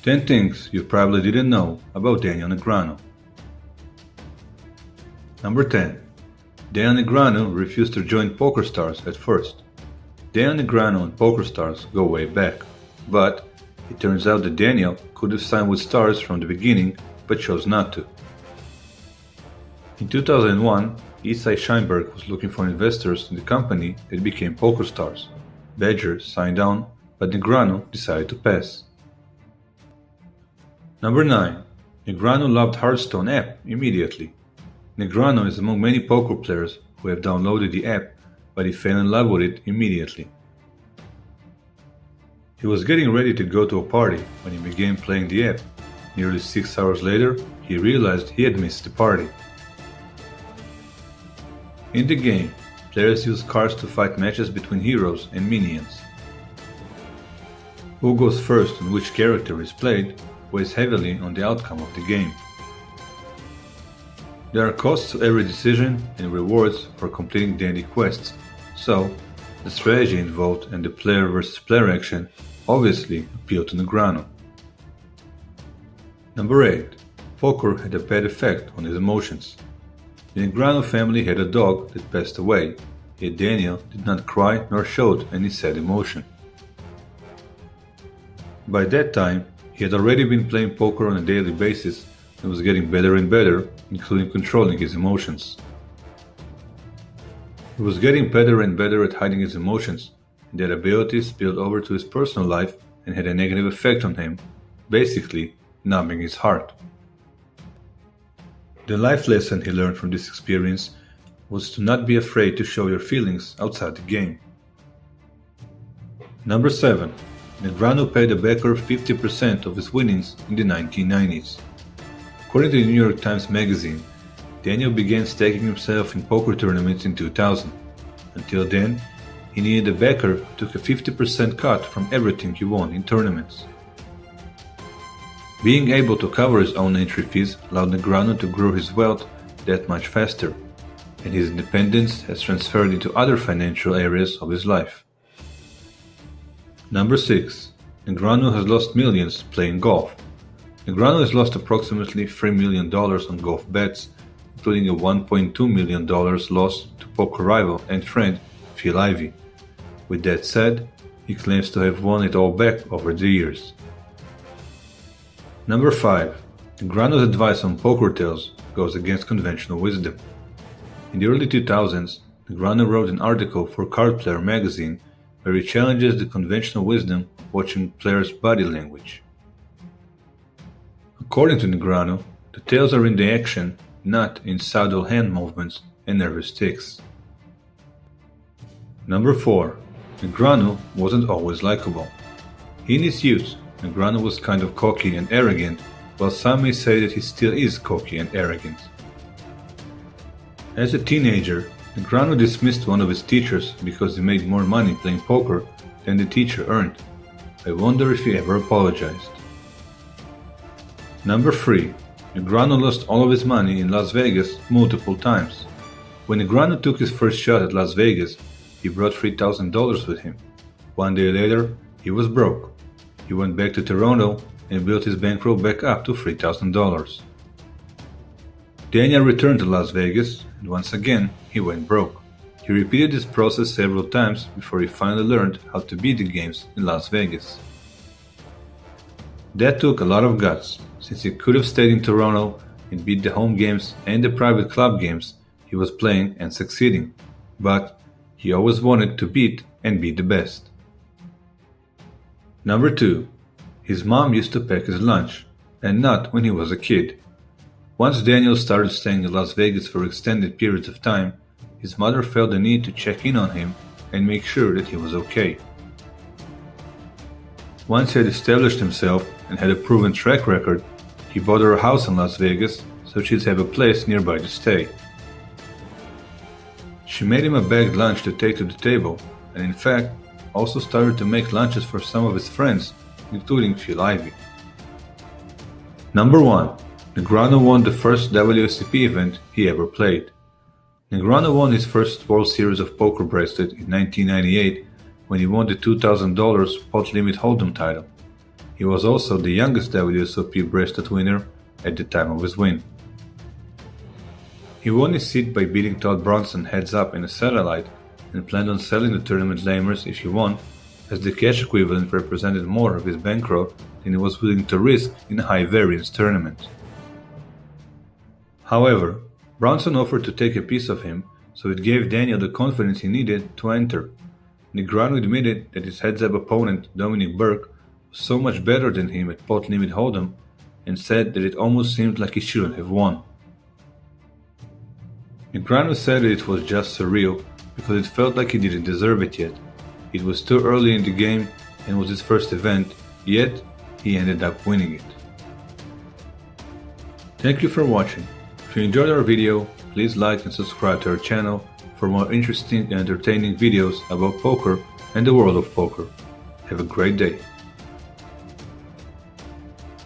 10 things you probably didn't know about Daniel Negreanu. Number 10. Daniel Negreanu refused to join PokerStars at first. Daniel Negreanu and PokerStars go way back, but it turns out that Daniel could have signed with Stars from the beginning but chose not to. In 2001, Isai Scheinberg was looking for investors in the company that became PokerStars. Badger signed on, but Negreanu decided to pass. Number 9. Negreanu loved Hearthstone app immediately. Negreanu is among many poker players who have downloaded the app, but he fell in love with it immediately. He was getting ready to go to a party when he began playing the app. Nearly 6 hours later, he realized he had missed the party. In the game, players use cards to fight matches between heroes and minions. Who goes first and which character is played weighs heavily on the outcome of the game. There are costs to every decision and rewards for completing daily quests, so the strategy involved and the player versus player action obviously appeal to Negreanu. Number 8. Poker had a bad effect on his emotions. The Negreanu family had a dog that passed away, yet Daniel did not cry nor showed any sad emotion. By that time, he had already been playing poker on a daily basis and was getting better and better, including controlling his emotions. He was getting better and better at hiding his emotions, and that ability spilled over to his personal life and had a negative effect on him, basically numbing his heart. The life lesson he learned from this experience was to not be afraid to show your feelings outside the game. Number 7. Negreanu paid a backer 50% of his winnings in the 1990s. According to the New York Times Magazine, Daniel began staking himself in poker tournaments in 2000. Until then, he needed a backer who took a 50% cut from everything he won in tournaments. Being able to cover his own entry fees allowed Negreanu to grow his wealth that much faster, and his independence has transferred into other financial areas of his life. Number 6. Negreanu has lost millions playing golf. Negreanu has lost approximately $3 million on golf bets, including a $1.2 million loss to poker rival and friend Phil Ivey. With that said, he claims to have won it all back over the years. Number 5. Negreanu's advice on poker tales goes against conventional wisdom. In the early 2000s, Negreanu wrote an article for Card Player magazine where he challenges the conventional wisdom of watching players' body language. According to Negreanu, the tales are in the action, not in subtle hand movements and nervous tics. Number 4. Negreanu wasn't always likable. In his youth, Negreanu was kind of cocky and arrogant, while some may say that he still is cocky and arrogant. As a teenager, Negreanu dismissed one of his teachers because he made more money playing poker than the teacher earned. I wonder if he ever apologized. Number 3. Negreanu lost all of his money in Las Vegas multiple times. When Negreanu took his first shot at Las Vegas, he brought $3,000 with him. One day later, he was broke. He went back to Toronto and built his bankroll back up to $3,000. Daniel returned to Las Vegas, and once again, he went broke. He repeated this process several times before he finally learned how to beat the games in Las Vegas. That took a lot of guts, since he could have stayed in Toronto and beat the home games and the private club games he was playing and succeeding, but he always wanted to beat and be the best. Number 2. His mom used to pack his lunch, and not when he was a kid. Once Daniel started staying in Las Vegas for extended periods of time, his mother felt the need to check in on him and make sure that he was okay. Once he had established himself and had a proven track record, he bought her a house in Las Vegas so she'd have a place nearby to stay. She made him a bagged lunch to take to the table, and in fact, also started to make lunches for some of his friends, including Phil Ivey. Number 1. Negreanu won the first WSOP event he ever played. Negreanu won his first World Series of Poker bracelet in 1998 when he won the $2,000 pot limit hold'em title. He was also the youngest WSOP bracelet winner at the time of his win. He won his seat by beating Todd Bronson heads up in a satellite and planned on selling the tournament lamers if he won, as the cash equivalent represented more of his bankroll than he was willing to risk in a high-variance tournament. However, Bronson offered to take a piece of him, so it gave Daniel the confidence he needed to enter. Negreanu admitted that his heads-up opponent, Dominic Burke, was so much better than him at pot limit hold'em, and said that it almost seemed like he shouldn't have won. Negreanu said that it was just surreal because it felt like he didn't deserve it yet. It was too early in the game and was his first event, yet he ended up winning it. Thank you for watching. If you enjoyed our video, please like and subscribe to our channel for more interesting and entertaining videos about poker and the world of poker. Have a great day.